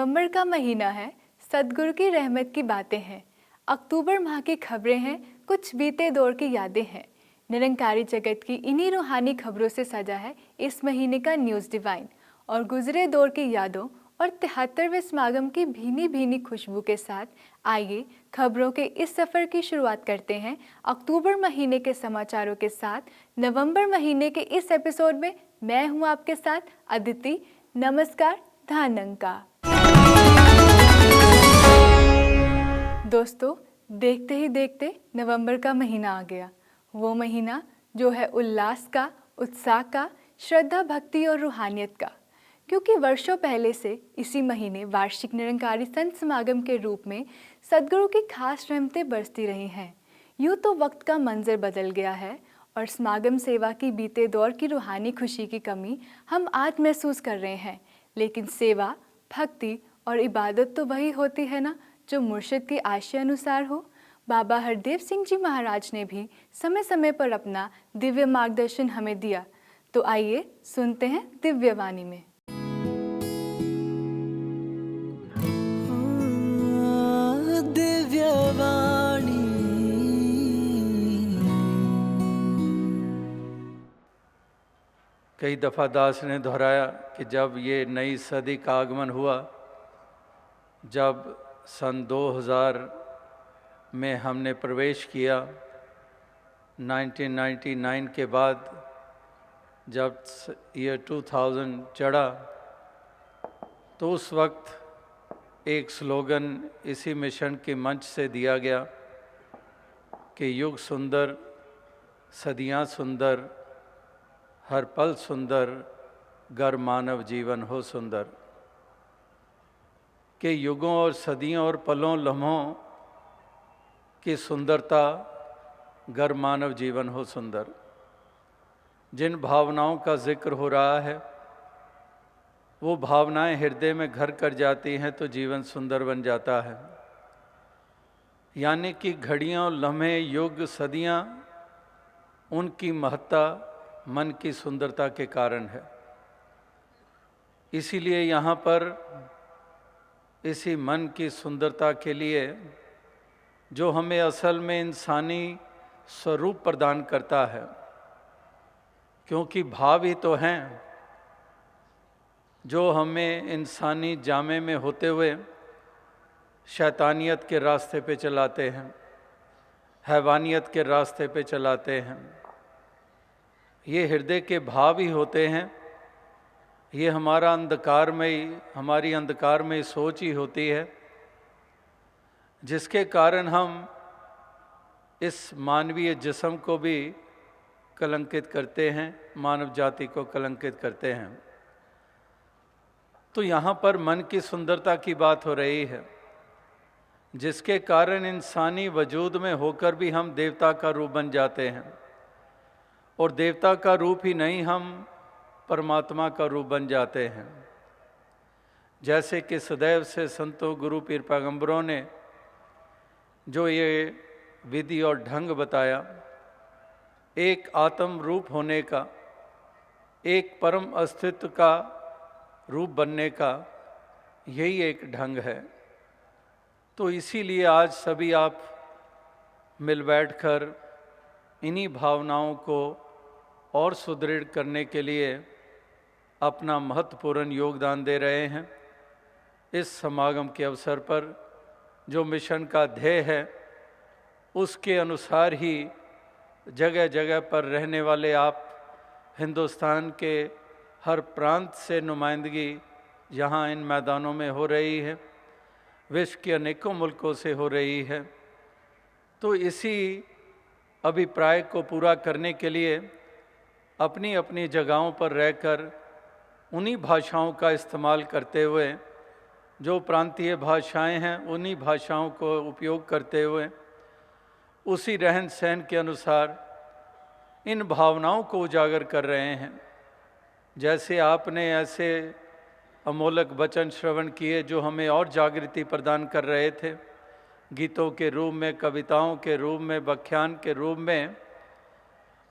नवंबर का महीना है, सद्गुरु की रहमत की बातें हैं। अक्टूबर माह की खबरें हैं, कुछ बीते दौर की यादें हैं। निरंकारी जगत की इन्हीं रूहानी खबरों से सजा है इस महीने का न्यूज़ डिवाइन। और गुजरे दौर की यादों और 73वें समागम की भीनी भीनी खुशबू के साथ आइए खबरों के इस सफ़र की शुरुआत करते हैं अक्टूबर महीने के समाचारों के साथ। नवंबर महीने के इस एपिसोड में मैं हूं आपके साथ अदिति। नमस्कार धानंका। दोस्तों, देखते ही देखते नवंबर का महीना आ गया। वो महीना जो है उल्लास का, उत्साह का, श्रद्धा, भक्ति और रूहानियत का। क्योंकि वर्षों पहले से इसी महीने वार्षिक निरंकारी संत समागम के रूप में सद्गुरु की खास रहमतें बरसती रही हैं। यूँ तो वक्त का मंजर बदल गया है और समागम सेवा की बीते दौर की रूहानी खुशी की कमी हम आज महसूस कर रहे हैं। लेकिन सेवा, भक्ति और इबादत तो वही होती है ना जो मुर्शिद की आशय अनुसार हो। बाबा हरदेव सिंह जी महाराज ने भी समय समय पर अपना दिव्य मार्गदर्शन हमें दिया। तो आइए सुनते हैं दिव्य वाणी में। दिव्य वाणी। कई दफ़ा दास ने दोहराया कि जब ये नई सदी का आगमन हुआ, जब सन 2000 में हमने प्रवेश किया, 1999 के बाद जब ईयर 2000 चढ़ा, तो उस वक्त एक स्लोगन इसी मिशन के मंच से दिया गया कि युग सुंदर, सदियां सुंदर, हर पल सुंदर, गर मानव जीवन हो सुंदर। के युगों और सदियों और पलों लम्हों की सुंदरता, गर मानव जीवन हो सुंदर। जिन भावनाओं का जिक्र हो रहा है वो भावनाएं हृदय में घर कर जाती हैं तो जीवन सुंदर बन जाता है। यानी कि घड़ियों, लम्हे, युग, सदियां, उनकी महत्ता मन की सुंदरता के कारण है। इसीलिए यहाँ पर इसी मन की सुंदरता के लिए जो हमें असल में इंसानी स्वरूप प्रदान करता है, क्योंकि भाव ही तो हैं जो हमें इंसानी जामे में होते हुए शैतानियत के रास्ते पे चलाते हैं, हैवानियत के रास्ते पे चलाते हैं। ये हृदय के भाव ही होते हैं। ये हमारा हमारी अंधकारमयी सोच ही होती है, जिसके कारण हम इस मानवीय जिस्म को भी कलंकित करते हैं, मानव जाति को कलंकित करते हैं। तो यहाँ पर मन की सुंदरता की बात हो रही है, जिसके कारण इंसानी वजूद में होकर भी हम देवता का रूप बन जाते हैं। और देवता का रूप ही नहीं, हम परमात्मा का रूप बन जाते हैं। जैसे कि सदैव से संतों, गुरु, पीर, पैगंबरों ने जो ये विधि और ढंग बताया, एक आत्म रूप होने का, एक परम अस्तित्व का रूप बनने का, यही एक ढंग है। तो इसीलिए आज सभी आप मिल बैठकर इन्हीं भावनाओं को और सुदृढ़ करने के लिए अपना महत्वपूर्ण योगदान दे रहे हैं। इस समागम के अवसर पर जो मिशन का ध्येय है, उसके अनुसार ही जगह जगह पर रहने वाले आप, हिंदुस्तान के हर प्रांत से नुमाइंदगी यहाँ इन मैदानों में हो रही है, विश्व के अनेकों मुल्कों से हो रही है। तो इसी अभिप्राय को पूरा करने के लिए अपनी अपनी जगहों पर रहकर उन्हीं भाषाओं का इस्तेमाल करते हुए, जो प्रांतीय भाषाएं हैं उन्हीं भाषाओं को उपयोग करते हुए, उसी रहन सहन के अनुसार इन भावनाओं को उजागर कर रहे हैं। जैसे आपने ऐसे अमोलक वचन श्रवण किए जो हमें और जागृति प्रदान कर रहे थे, गीतों के रूप में, कविताओं के रूप में, व्याख्यान के रूप में,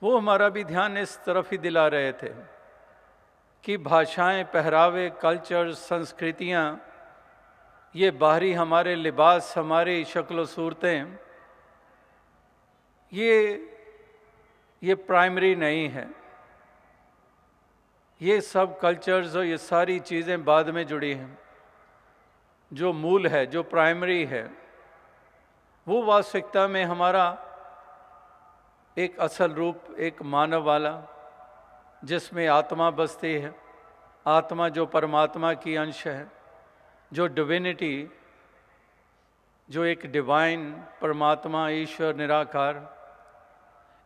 वो हमारा भी ध्यान इस तरफ ही दिला रहे थे कि भाषाएं, पहरावे, कल्चर, संस्कृतियाँ ये बाहरी हमारे लिबास, हमारी शक्ल सूरतें, ये प्राइमरी नहीं है। ये सब कल्चर्स और ये सारी चीज़ें बाद में जुड़ी हैं। जो मूल है, जो प्राइमरी है, वो वास्तविकता में हमारा एक असल रूप, एक मानव वाला, जिसमें आत्मा बसती है। आत्मा जो परमात्मा की अंश है, जो डिविनिटी, जो एक डिवाइन परमात्मा, ईश्वर निराकार,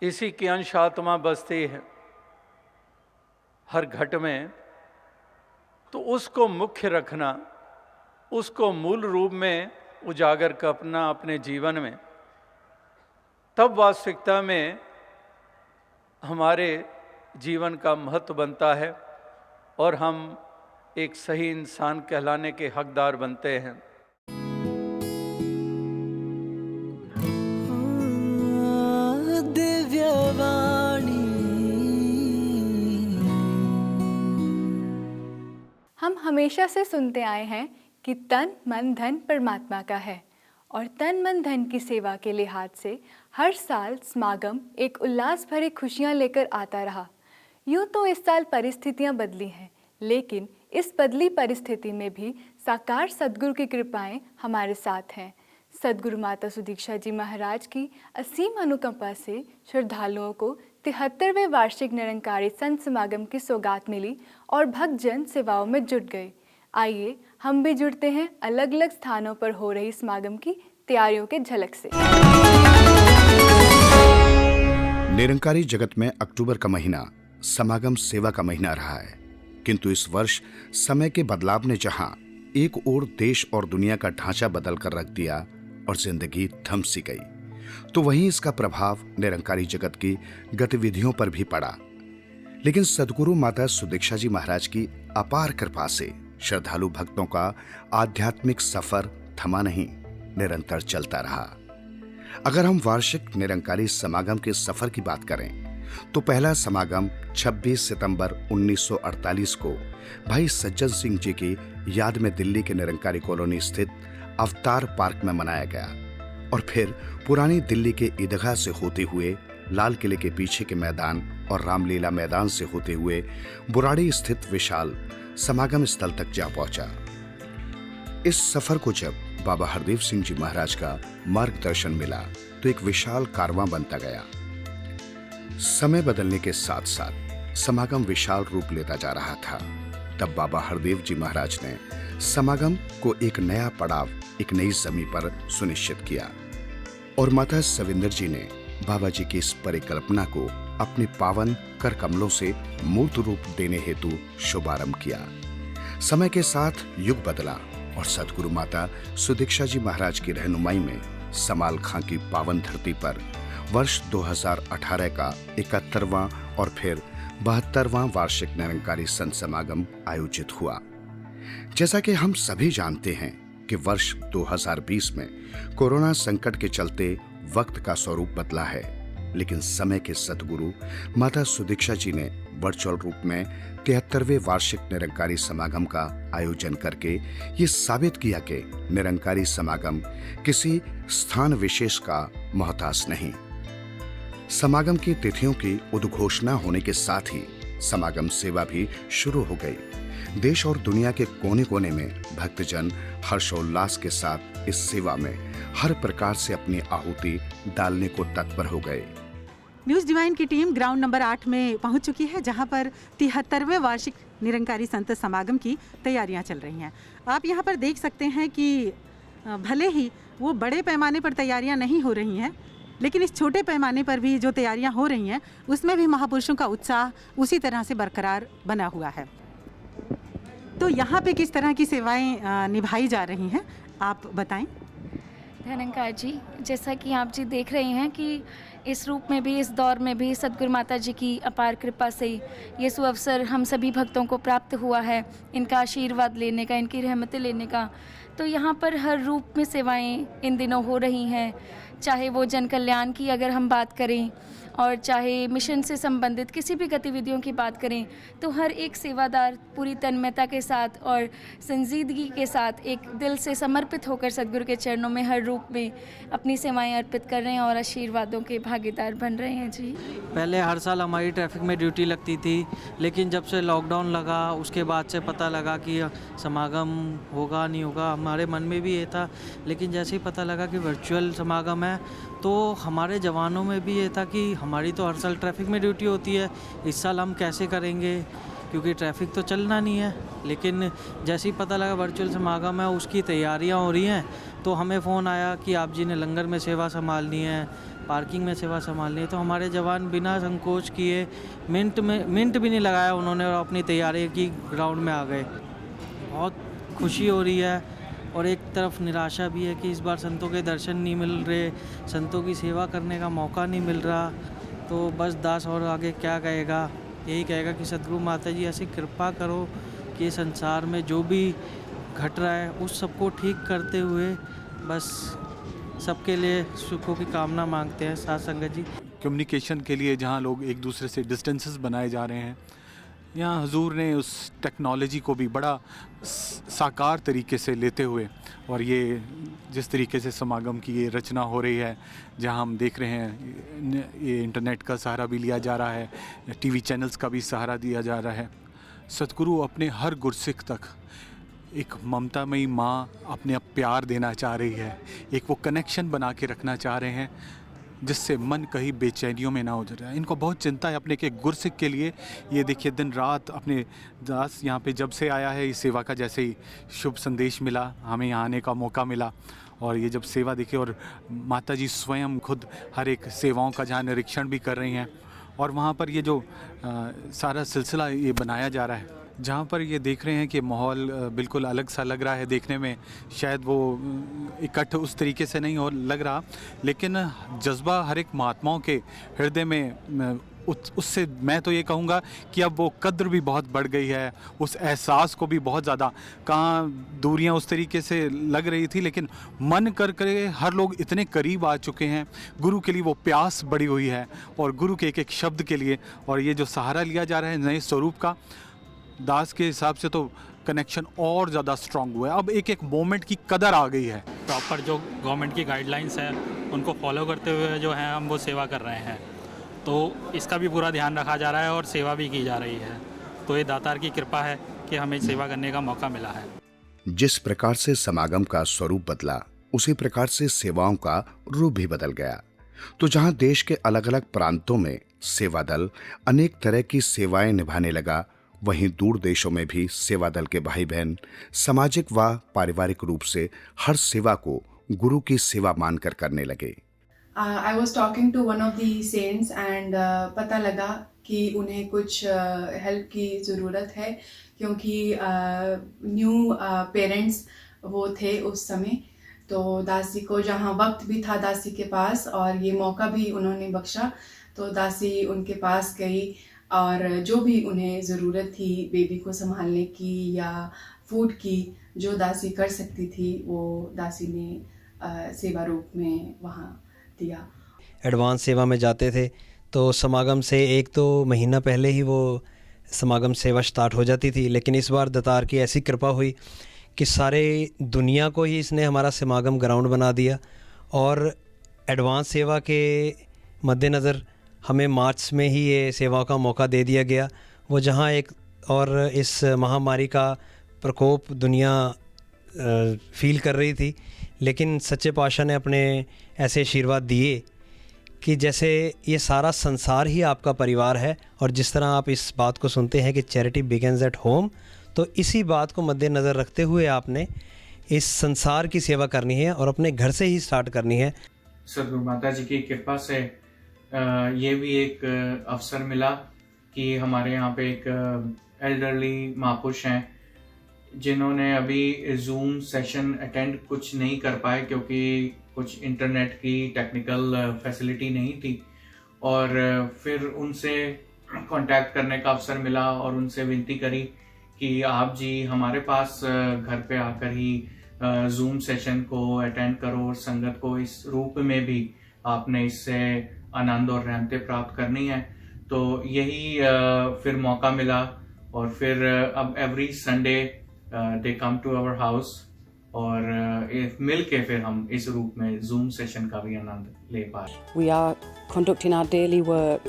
इसी की अंश आत्मा बसती है हर घट में। तो उसको मुख्य रखना, उसको मूल रूप में उजागर करना अपने जीवन में, तब वास्तविकता में हमारे जीवन का महत्व बनता है और हम एक सही इंसान कहलाने के हकदार बनते हैं। हम हमेशा से सुनते आए हैं कि तन मन धन परमात्मा का है, और तन मन धन की सेवा के लिहाज से हर साल समागम एक उल्लास भरे खुशियाँ लेकर आता रहा। यूँ तो इस साल परिस्थितियाँ बदली हैं, लेकिन इस बदली परिस्थिति में भी साकार सद्गुरु की कृपाएं हमारे साथ हैं। सद्गुरु माता सुदीक्षा जी महाराज की असीम अनुकंपा से श्रद्धालुओं को 73वें वार्षिक निरंकारी संत समागम की सौगात मिली और भक्तजन सेवाओं में जुट गए। आइए हम भी जुड़ते हैं अलग अलग स्थानों पर हो रही समागम की तैयारियों के झलक से। निरंकारी जगत में अक्टूबर का महीना समागम सेवा का महीना रहा है, किंतु इस वर्ष समय के बदलाव ने जहां एक ओर देश और दुनिया का ढांचा बदल कर रख दिया और जिंदगी थम सी गई, तो वहीं इसका प्रभाव निरंकारी जगत की गतिविधियों पर भी पड़ा। लेकिन सद्गुरु माता सुदीक्षा जी महाराज की अपार कृपा से श्रद्धालु भक्तों का आध्यात्मिक सफर थमा नहीं, निरंतर चलता रहा। अगर हम वार्षिक निरंकारी समागम के सफर की बात करें तो पहला समागम 26 सितंबर 1948 को भाई सज्जन सिंह जी की याद में दिल्ली के निरंकारी कॉलोनी स्थित अवतार पार्क में मनाया गया, और फिर पुरानी दिल्ली के ईदगाह से होते हुए लाल किले के पीछे के मैदान और रामलीला मैदान से होते हुए बुराड़ी स्थित विशाल समागम स्थल तक जा पहुंचा। इस सफर को जब बाबा हरदेव सिंह जी महाराज का मार्गदर्शन मिला तो एक विशाल कारवां बनता गया। समय बदलने के साथ साथ समागम विशाल रूप लेता जा रहा था। तब बाबा हरदेव जी महाराज ने समागम को एक नया पड़ाव, एक नई जमीन पर सुनिश्चित किया, और माता सविंदर जी ने बाबा जी की इस परिकल्पना को अपने पावन कर कमलों से मूर्त रूप देने हेतु शुभारंभ किया। समय के साथ युग बदला और सद्गुरु माता सुदीक्षा जी महाराज की रहनुमाई में समाल खां की पावन धरती पर वर्ष 2018 का 71वां और फिर 72वां वार्षिक निरंकारी संत समागम आयोजित हुआ। जैसा कि हम सभी जानते हैं कि वर्ष 2020 में कोरोना संकट के चलते वक्त का स्वरूप बदला है, लेकिन समय के सद्गुरु माता सुदीक्षा जी ने वर्चुअल रूप में 73वें वार्षिक निरंकारी समागम का आयोजन करके ये साबित किया कि निरंकारी समागम किसी स्थान विशेष का मोहताज नहीं। समागम की तिथियों की उद्घोषणा होने के साथ ही समागम सेवा भी शुरू हो गई। देश और दुनिया के कोने कोने में भक्तजन हर्षोल्लास के साथ इस सेवा में हर प्रकार से अपनी आहुति डालने को तत्पर हो गए। न्यूज़ डिवाइन की टीम ग्राउंड नंबर 8 में पहुंच चुकी है, जहां पर 73वें वार्षिक निरंकारी संत समागम की तैयारियां चल रही हैं। आप यहां पर देख सकते हैं कि भले ही वो बड़े पैमाने पर तैयारियां नहीं हो रही हैं, लेकिन इस छोटे पैमाने पर भी जो तैयारियां हो रही हैं उसमें भी महापुरुषों का उत्साह उसी तरह से बरकरार बना हुआ है। तो यहाँ पे किस तरह की सेवाएं निभाई जा रही हैं, आप बताएं। धनंकार जी, जैसा कि आप जी देख रहे हैं कि इस रूप में भी, इस दौर में भी सद्गुरु माता जी की अपार कृपा से ये सुअवसर हम सभी भक्तों को प्राप्त हुआ है इनका आशीर्वाद लेने का, इनकी रहमतें लेने का। तो यहाँ पर हर रूप में सेवाएं इन दिनों हो रही हैं, चाहे वो जन कल्याण की अगर हम बात करें और चाहे मिशन से संबंधित किसी भी गतिविधियों की बात करें, तो हर एक सेवादार पूरी तन्मयता के साथ और संजीदगी के साथ एक दिल से समर्पित होकर सद्गुरु के चरणों में हर रूप में अपनी सेवाएं अर्पित कर रहे हैं और आशीर्वादों के भागीदार बन रहे हैं। जी, पहले हर साल हमारी ट्रैफिक में ड्यूटी लगती थी, लेकिन जब से लॉकडाउन लगा उसके बाद से पता लगा कि समागम होगा नहीं होगा, हमारे मन में भी ये था। लेकिन जैसे ही पता लगा कि वर्चुअल समागम है तो हमारे जवानों में भी ये था कि हमारी तो हर साल ट्रैफिक में ड्यूटी होती है, इस साल हम कैसे करेंगे क्योंकि ट्रैफिक तो चलना नहीं है। लेकिन जैसे ही पता लगा वर्चुअल समागम है, उसकी तैयारियां हो रही हैं, तो हमें फ़ोन आया कि आप जी ने लंगर में सेवा संभालनी है, पार्किंग में सेवा संभालनी है। तो हमारे जवान बिना संकोच किए मिनट भी नहीं लगाया उन्होंने और अपनी तैयारी की ग्राउंड में आ गए। बहुत खुशी हो रही है और एक तरफ निराशा भी है कि इस बार संतों के दर्शन नहीं मिल रहे, संतों की सेवा करने का मौका नहीं मिल रहा। तो बस दास और आगे क्या कहेगा, यही कहेगा कि सद्गुरु माता जी ऐसी कृपा करो कि संसार में जो भी घट रहा है उस सबको ठीक करते हुए बस सबके लिए सुखों की कामना मांगते हैं साथ संगत जी। कम्युनिकेशन के लिए जहाँ लोग एक दूसरे से डिस्टेंसेस बनाए जा रहे हैं, यहाँ हुजूर ने उस टेक्नोलॉजी को भी बड़ा साकार तरीके से लेते हुए, और ये जिस तरीके से समागम की ये रचना हो रही है, जहाँ हम देख रहे हैं ये इंटरनेट का सहारा भी लिया जा रहा है, टीवी चैनल्स का भी सहारा दिया जा रहा है। सतगुरु अपने हर गुरसिख तक एक ममतामयी माँ अपने प्यार देना चाह रही है, एक वो कनेक्शन बना के रखना चाह रहे हैं जिससे मन कहीं बेचैनियों में ना हो जाए। इनको बहुत चिंता है अपने के गुरसिख के लिए। ये देखिए दिन रात अपने दास यहाँ पे जब से आया है, इस सेवा का जैसे ही शुभ संदेश मिला, हमें यहाँ आने का मौका मिला और ये जब सेवा देखी और माता जी स्वयं खुद हर एक सेवाओं का जहाँ निरीक्षण भी कर रही हैं और वहाँ पर ये जो सारा सिलसिला ये बनाया जा रहा है, जहाँ पर ये देख रहे हैं कि माहौल बिल्कुल अलग सा लग रहा है देखने में। शायद वो इकट्ठ उस तरीके से नहीं हो लग रहा, लेकिन जज्बा हर एक महात्माओं के हृदय में उससे मैं तो ये कहूँगा कि अब वो कद्र भी बहुत बढ़ गई है, उस एहसास को भी बहुत ज़्यादा, कहाँ दूरियाँ उस तरीके से लग रही थी, लेकिन मन कर हर लोग इतने करीब आ चुके हैं। गुरु के लिए वो प्यास बढ़ी हुई है और गुरु के एक एक शब्द के लिए, और ये जो सहारा लिया जा रहा है नए स्वरूप का, दास के हिसाब से तो कनेक्शन और ज़्यादा स्ट्रांग हुआ है। अब एक एक मोमेंट की कदर आ गई है। प्रॉपर जो गवर्नमेंट की गाइडलाइंस है उनको फॉलो करते हुए जो है हम वो सेवा कर रहे हैं, तो इसका भी पूरा ध्यान रखा जा रहा है और सेवा भी की जा रही है। तो ये दातार की कृपा है कि हमें सेवा करने का मौका मिला है। जिस प्रकार से समागम का स्वरूप बदला, उसी प्रकार से सेवाओं का रूप भी बदल गया। तो जहां देश के अलग अलग प्रांतों में सेवा दल अनेक तरह की सेवाएं निभाने लगा, वहीं दूर देशों में भी सेवा दल के भाई बहन सामाजिक व पारिवारिक रूप से हर सेवा को गुरु की सेवा मानकर करने लगे। I was talking to one of the saints and पता लगा कि उन्हें कुछ हेल्प की ज़रूरत है, क्योंकि न्यू पेरेंट्स वो थे उस समय। तो दासी को जहाँ वक्त भी था दासी के पास और ये मौका भी उन्होंने बख्शा, तो दासी उनके पास गई और जो भी उन्हें ज़रूरत थी बेबी को संभालने की या फूड की, जो दासी कर सकती थी वो दासी ने सेवा रूप में वहाँ दिया। एडवांस सेवा में जाते थे तो समागम से 1-2 महीना पहले ही वो समागम सेवा स्टार्ट हो जाती थी, लेकिन इस बार दातार की ऐसी कृपा हुई कि सारे दुनिया को ही इसने हमारा समागम ग्राउंड बना दिया और एडवांस सेवा के मद्देनज़र हमें मार्च में ही ये सेवाओं का मौका दे दिया गया। वो जहाँ एक और इस महामारी का प्रकोप दुनिया फील कर रही थी, लेकिन सच्चे पातशाह ने अपने ऐसे आशीर्वाद दिए कि जैसे ये सारा संसार ही आपका परिवार है, और जिस तरह आप इस बात को सुनते हैं कि चैरिटी बिगिंस एट होम, तो इसी बात को मद्देनज़र रखते हुए आपने इस संसार की सेवा करनी है और अपने घर से ही स्टार्ट करनी है। सद्गुरु माता जी की कृपा से ये भी एक अवसर मिला कि हमारे यहाँ पे एक एल्डरली महापुरुष हैं जिन्होंने अभी जूम सेशन अटेंड कुछ नहीं कर पाए क्योंकि कुछ इंटरनेट की टेक्निकल फैसिलिटी नहीं थी, और फिर उनसे कांटेक्ट करने का अवसर मिला और उनसे विनती करी कि आप जी हमारे पास घर पे आकर ही जूम सेशन को अटेंड करो और संगत को इस रूप में भी आपने इससे आनंद और रहमतें प्राप्त करनी है। तो यही फिर मौका मिला और फिर अब every Sunday they come to our house और मिल के फिर हम इस रूप में जूम सेशन का भी आनंद ले पाए। We are conducting our daily work,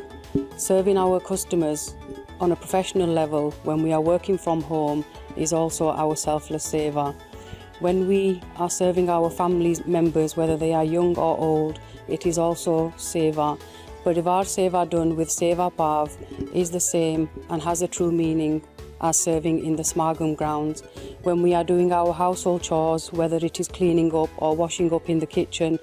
serving our customers on a professional level when we are working from home is also our selfless seva. When we are serving our family members, whether they are young or old, it is also seva. But if our seva done with seva bhav is the same and has a true meaning as serving in the Samagam grounds, when we are doing our household chores, whether it is cleaning up or washing up in the kitchen,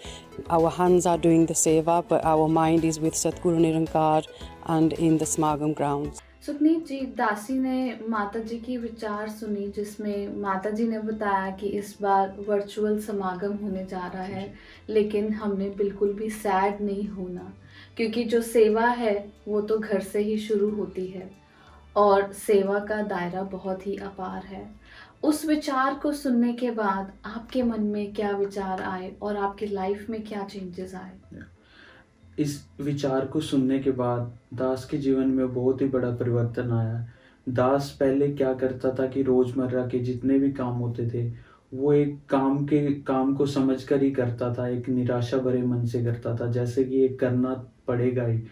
our hands are doing the seva, but our mind is with Satguru Nirankar and in the Samagam grounds. सुखनीत जी, दासी ने माता जी की विचार सुनी जिसमें माता जी ने बताया कि इस बार वर्चुअल समागम होने जा रहा है, लेकिन हमने बिल्कुल भी सैड नहीं होना, क्योंकि जो सेवा है वो तो घर से ही शुरू होती है और सेवा का दायरा बहुत ही अपार है। उस विचार को सुनने के बाद आपके मन में क्या विचार आए और आपकी लाइफ में क्या चेंजेस आए? इस विचार को सुनने के बाद दास के जीवन में बहुत ही बड़ा परिवर्तन आया। दास पहले क्या करता था कि रोज़मर्रा के जितने भी काम होते थे वो एक काम को समझकर ही करता था, एक निराशा भरे मन से करता था, जैसे कि ये करना पड़ेगा ही।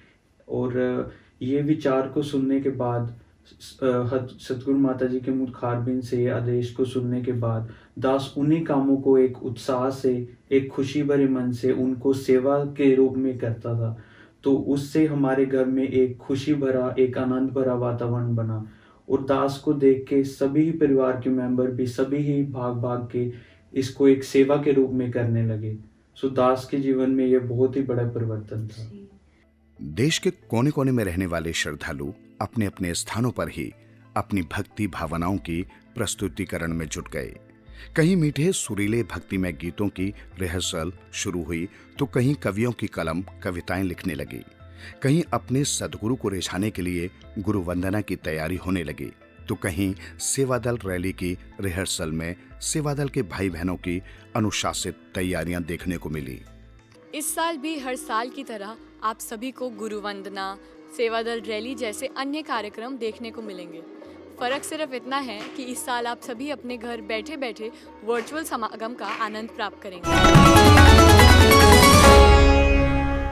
और ये विचार को सुनने के बाद सतगुरु माता जी के मुखारबिंद से आदेश को सुनने के बाद दास उन्हीं कामों को एक उत्साह से, एक खुशी भरे मन से उनको सेवा के रूप में करता था। तो उससे हमारे घर में एक खुशी भरा, एक आनंद भरा वातावरण बना और दास को देख के सभी परिवार के मेंबर भी सभी ही भाग के इसको एक सेवा के रूप में करने लगे। सो दास के जीवन में ये बहुत ही बड़ा परिवर्तन था। देश के कोने कोने में रहने वाले श्रद्धालु अपने अपने स्थानों पर ही अपनी भक्ति भावनाओं की प्रस्तुतिकरण में जुट गए। कहीं मीठे सुरीले भक्तिमय गीतों की रिहर्सल शुरू हुई तो कहीं कवियों की कलम कविताएं लिखने लगी, कहीं अपने सदगुरु को रिझाने के लिए गुरु वंदना की तैयारी होने लगी, तो कहीं सेवादल रैली की रिहर्सल में सेवादल के भाई बहनों की अनुशासित तैयारियां देखने को मिली। इस साल भी हर साल की तरह आप सभी को गुरु वंदना, सेवादल रैली जैसे अन्य कार्यक्रम देखने को मिलेंगे। फर्क सिर्फ इतना है कि इस साल आप सभी अपने घर बैठे बैठे वर्चुअल समागम का आनंद प्राप्त करेंगे।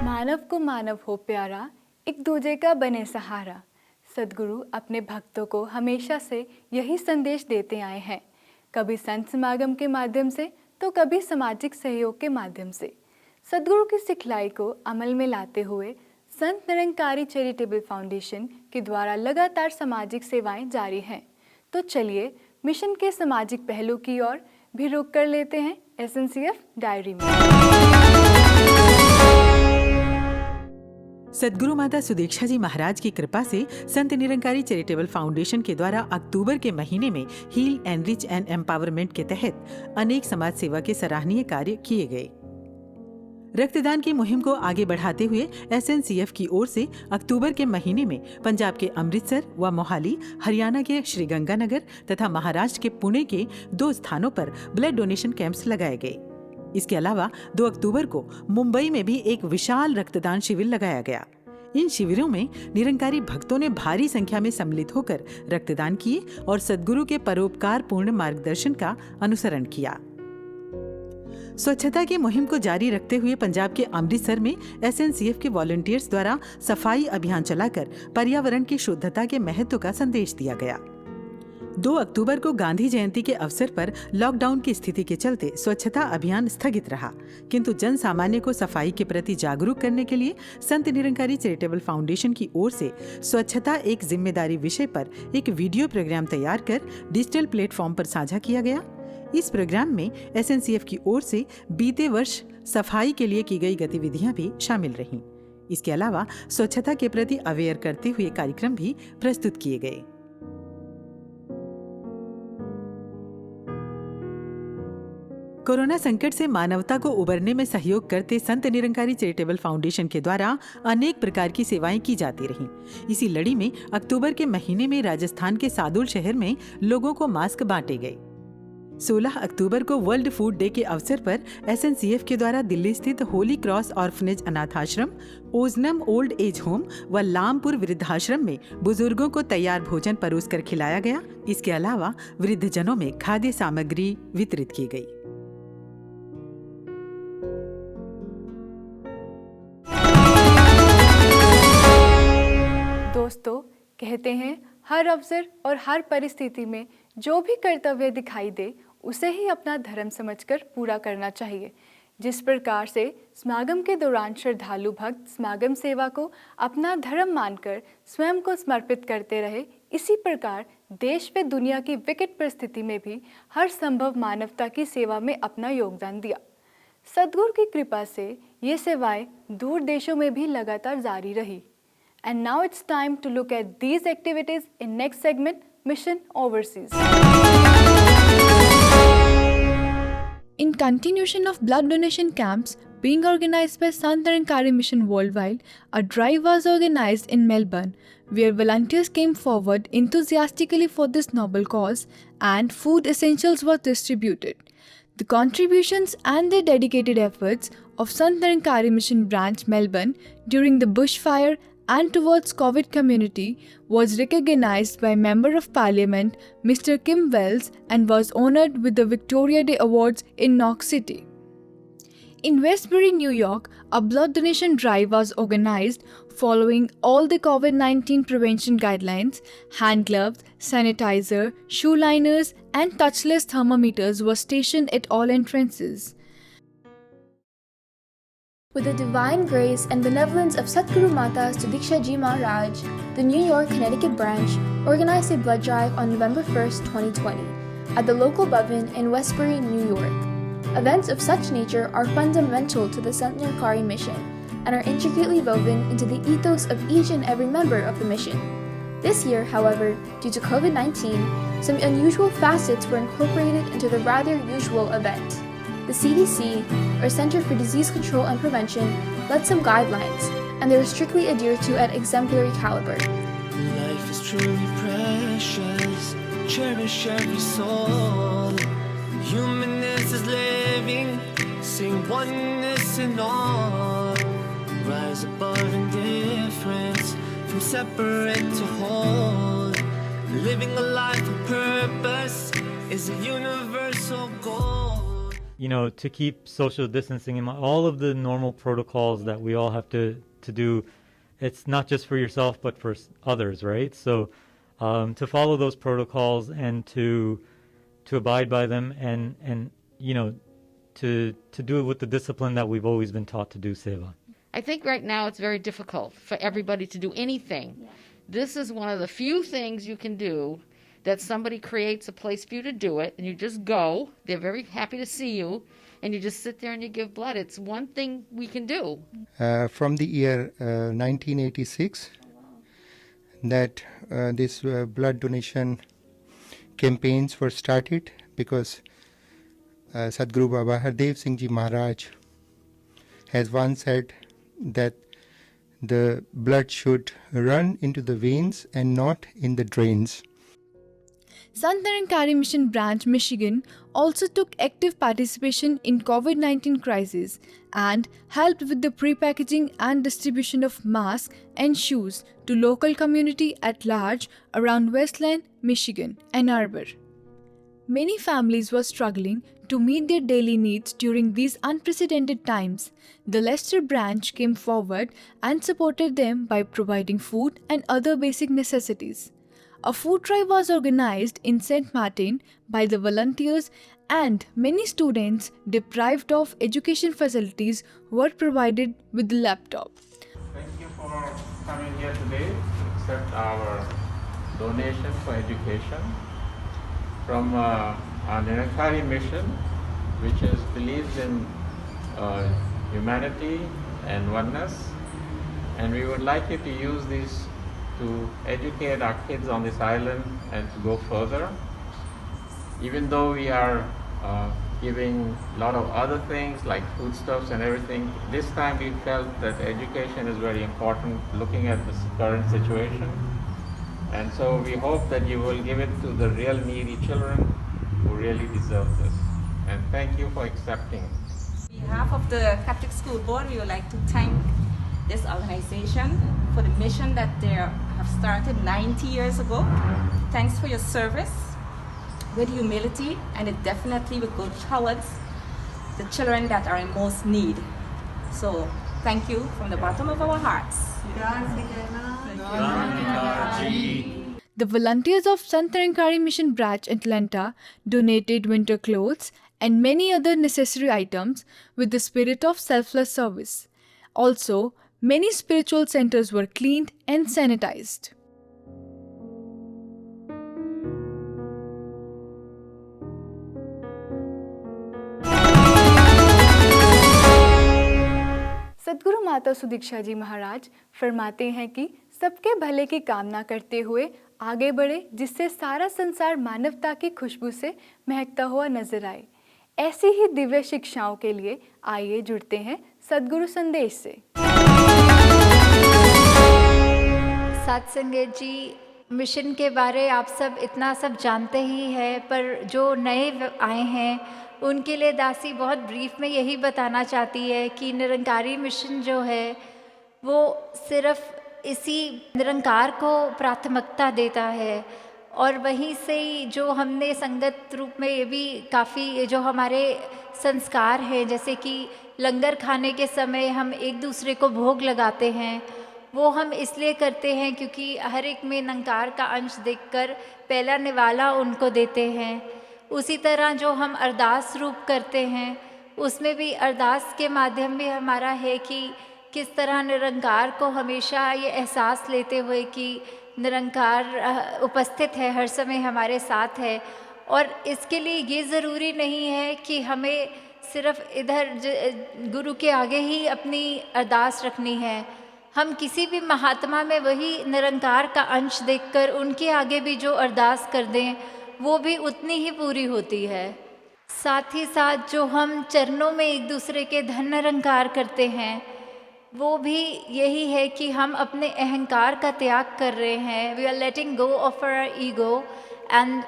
मानव को मानव हो प्यारा, एक दूजे का बने सहारा। सद्गुरु अपने भक्तों को हमेशा से यही संदेश देते आए हैं, कभी संत समागम के माध्यम से तो कभी सामाजिक सहयोग के माध्यम से। सद्गुरु की सिखलाई को अमल में लाते हुए संत निरंकारी चैरिटेबल फाउंडेशन के द्वारा लगातार सामाजिक सेवाएं जारी हैं। तो चलिए मिशन के सामाजिक पहलू की ओर भी रुख कर लेते हैं एसएनसीएफ डायरी में। सद्गुरु माता सुदीक्षा जी महाराज की कृपा से संत निरंकारी चैरिटेबल फाउंडेशन के द्वारा अक्टूबर के महीने में हील एनरिच एंड एम्पावरमेंट के तहत अनेक समाज सेवा के सराहनीय कार्य किए गए। रक्तदान की मुहिम को आगे बढ़ाते हुए एसएनसीएफ की ओर से अक्टूबर के महीने में पंजाब के अमृतसर व मोहाली, हरियाणा के श्री गंगानगर तथा महाराष्ट्र के पुणे के 2 स्थानों पर ब्लड डोनेशन कैंप्स लगाए गए। इसके अलावा 2 अक्टूबर को मुंबई में भी एक विशाल रक्तदान शिविर लगाया गया। इन शिविरों में निरंकारी भक्तों ने भारी संख्या में सम्मिलित होकर रक्तदान किए और सद्गुरु के परोपकार पूर्ण मार्गदर्शन का अनुसरण किया। स्वच्छता की मुहिम को जारी रखते हुए पंजाब के अमृतसर में एसएनसीएफ के वॉलंटियर्स द्वारा सफाई अभियान चलाकर पर्यावरण की शुद्धता के महत्व का संदेश दिया गया। 2 अक्टूबर को गांधी जयंती के अवसर पर लॉकडाउन की स्थिति के चलते स्वच्छता अभियान स्थगित रहा, किंतु जन सामान्य को सफाई के प्रति जागरूक करने के लिए संत निरंकारी चैरिटेबल फाउंडेशन की ओर से स्वच्छता एक जिम्मेदारी विषय पर एक वीडियो प्रोग्राम तैयार कर डिजिटल प्लेटफॉर्म पर साझा किया गया। इस प्रोग्राम में एसएनसीएफ की ओर से बीते वर्ष सफाई के लिए की गई गतिविधियां भी शामिल रहीं। इसके अलावा स्वच्छता के प्रति अवेयर करते हुए कार्यक्रम भी प्रस्तुत किए गए। कोरोना संकट से मानवता को उबरने में सहयोग करते संत निरंकारी चैरिटेबल फाउंडेशन के द्वारा अनेक प्रकार की सेवाएं की जाती रहीं। इसी लड़ी में अक्टूबर के महीने में राजस्थान के सादुल शहर में लोगों को मास्क बांटे गए। 16 अक्टूबर को वर्ल्ड फूड डे के अवसर पर SNCF के द्वारा दिल्ली स्थित होली क्रॉस ऑर्फनेज अनाथ आश्रम, ओजनम ओल्ड एज होम व लामपुर वृद्धाश्रम में बुजुर्गों को तैयार भोजन परोसकर खिलाया गया। इसके अलावा वृद्धजनों में खाद्य सामग्री वितरित की गई। दोस्तों, कहते हैं हर अवसर और हर परिस्थिति में जो भी कर्तव्य दिखाई दे उसे ही अपना धर्म समझकर पूरा करना चाहिए। जिस प्रकार से समागम के दौरान श्रद्धालु भक्त समागम सेवा को अपना धर्म मानकर स्वयं को समर्पित करते रहे, इसी प्रकार देश व दुनिया की विकट परिस्थिति में भी हर संभव मानवता की सेवा में अपना योगदान दिया। सद्गुरु की कृपा से ये सेवाएं दूर देशों में भी लगातार जारी रही। And now it's time to look at these activities in next segment, Mission Overseas. In continuation of blood donation camps being organized by Sant Nirankari Mission worldwide, a drive was organized in Melbourne where volunteers came forward enthusiastically for this noble cause and food essentials were distributed. The contributions and the dedicated efforts of Sant Nirankari Mission branch Melbourne during the bushfire and towards COVID community was recognized by Member of Parliament Mr. Kim Wells and was honoured with the Victoria Day Awards in Knox City. In Westbury, New York, a blood donation drive was organized following all the COVID-19 prevention guidelines. Hand gloves, sanitizer, shoe liners and touchless thermometers were stationed at all entrances. With the divine grace and benevolence of Satguru Mata Sudiksha Ji Maharaj, the New York, Connecticut branch organized a blood drive on November 1st, 2020 at the local Bhavan in Westbury, New York. Events of such nature are fundamental to the Sant Nirankari mission and are intricately woven into the ethos of each and every member of the mission. This year, however, due to COVID-19, some unusual facets were incorporated into the rather usual event. The CDC, or Center for Disease Control and Prevention, led some guidelines, and they were strictly adhered to at exemplary caliber. Life is truly precious, cherish every soul. Humanness is living, sing oneness in all. Rise above indifference, from separate to whole. Living a life of purpose is a universal goal. You know, to keep social distancing and all of the normal protocols that we all have to do, it's not just for yourself but for others, right? So to follow those protocols and to abide by them and you know, to do it with the discipline that we've always been taught to do seva. I think right now it's very difficult for everybody to do anything. Yeah. This is one of the few things you can do that somebody creates a place for you to do it, and you just go. They're very happy to see you, and you just sit there and you give blood. It's one thing we can do. From the year 1986, that this blood donation campaigns were started because Sadhguru Baba Hardev Singh Ji Maharaj has once said that the blood should run into the veins and not in the drains. Sant Nirankari Mission Branch, Michigan also took active participation in COVID-19 crisis and helped with the pre-packaging and distribution of masks and shoes to local community at large around Westland, Michigan, Ann Arbor. Many families were struggling to meet their daily needs during these unprecedented times. The Leicester branch came forward and supported them by providing food and other basic necessities. A food drive was organized in St. Martin by the volunteers, and many students deprived of education facilities were provided with the laptop. Thank you for coming here today to accept our donation for education from our Nirankari mission, which is believes in humanity and oneness, and we would like you to use these to educate our kids on this island and to go further. Even though we are giving a lot of other things like foodstuffs and everything. This time we felt that education is very important, looking at this current situation. And so we hope that you will give it to the real needy children who really deserve this. And thank you for accepting. On behalf of the Catholic School Board, we would like to thank this organization for the mission that they have started 90 years ago. Thanks for your service with humility, and it definitely will go towards the children that are in most need. So thank you from the bottom of our hearts. The volunteers of Sant Nirankari Mission Branch Atlanta donated winter clothes and many other necessary items with the spirit of selfless service. Also, many spiritual centers were cleaned and sanitized. सद्गुरु माता सुदीक्षा जी महाराज फरमाते हैं कि सबके भले की कामना करते हुए आगे बढ़े, जिससे सारा संसार मानवता की खुशबू से महकता हुआ नजर आए। ऐसी ही दिव्य शिक्षाओं के लिए आइए जुड़ते हैं सद्गुरु संदेश से। सत्संगत जी, मिशन के बारे आप सब इतना सब जानते ही हैं, पर जो नए आए हैं उनके लिए दासी बहुत ब्रीफ में यही बताना चाहती है कि निरंकारी मिशन जो है वो सिर्फ इसी निरंकार को प्राथमिकता देता है। और वहीं से ही जो हमने संगत रूप में ये भी काफ़ी जो हमारे संस्कार हैं, जैसे कि लंगर खाने के समय हम एक दूसरे को भोग लगाते हैं, वो हम इसलिए करते हैं क्योंकि हर एक में निरंकार का अंश देखकर पहला निवाला उनको देते हैं। उसी तरह जो हम अरदास रूप करते हैं उसमें भी अरदास के माध्यम भी हमारा है कि किस तरह निरंकार को हमेशा ये एहसास लेते हुए कि निरंकार उपस्थित है, हर समय हमारे साथ है। और इसके लिए ये ज़रूरी नहीं है कि हमें सिर्फ इधर गुरु के आगे ही अपनी अरदास रखनी है। हम किसी भी महात्मा में वही निरंकार का अंश देखकर उनके आगे भी जो अरदास कर दें वो भी उतनी ही पूरी होती है। साथ ही साथ जो हम चरणों में एक दूसरे के धन निरंकार करते हैं वो भी यही है कि हम अपने अहंकार का त्याग कर रहे हैं। We are letting go of our ego and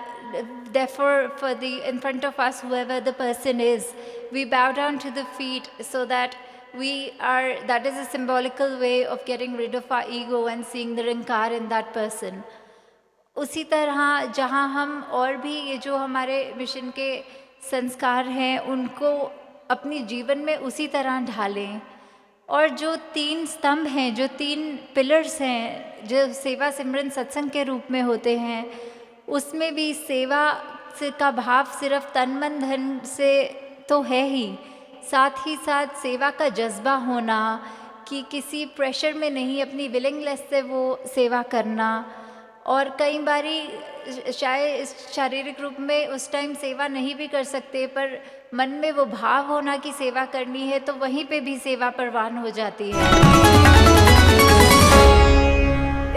therefore for the in front of us whoever the person is, we bow down to the feet so that that is a symbolical way of getting rid of our ego and seeing the Niranकार in that person. उसी तरह जहाँ हम और भी ये जो हमारे mission के संस्कार हैं उनको अपनी जीवन में उसी तरह ढालें। और जो 3 स्तंभ हैं, जो 3 पिलर्स हैं जो सेवा सिमरन सत्संग के रूप में होते हैं, उसमें भी सेवा का भाव सिर्फ तन मन धन से तो है ही, साथ ही साथ सेवा का जज्बा होना कि किसी प्रेशर में नहीं, अपनी विलिंगनेस से वो सेवा करना। और कई बारी शायद शारीरिक रूप में उस टाइम सेवा नहीं भी कर सकते, पर मन में वो भाव होना कि सेवा करनी है तो वहीं पे भी सेवा परवान हो जाती है।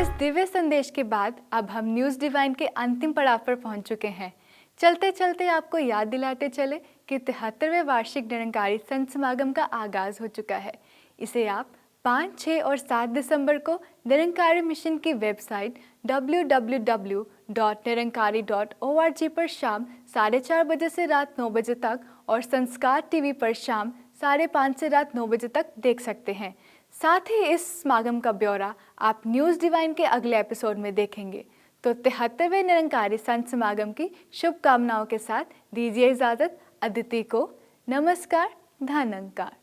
इस दिव्य संदेश के बाद अब हम न्यूज़ डिवाइन के अंतिम पड़ाव पर पहुंच चुके हैं। चलते चलते आपको याद दिलाते चले कि 73वें वार्षिक निरंकारी संत समागम का आगाज़ हो चुका है। इसे आप 5, 6 और 7 दिसंबर को निरंकारी मिशन की वेबसाइट www.nirankari.org पर शाम 4:30 बजे से रात 9 बजे तक और संस्कार टीवी पर शाम 5:30 से रात 9 बजे तक देख सकते हैं। साथ ही इस समागम का ब्यौरा आप न्यूज़ डिवाइन के अगले एपिसोड में देखेंगे। तो 73वें निरंकारी संत समागम की शुभकामनाओं के साथ दीजिए इजाज़त अदिति को। नमस्कार, धन्यवाद।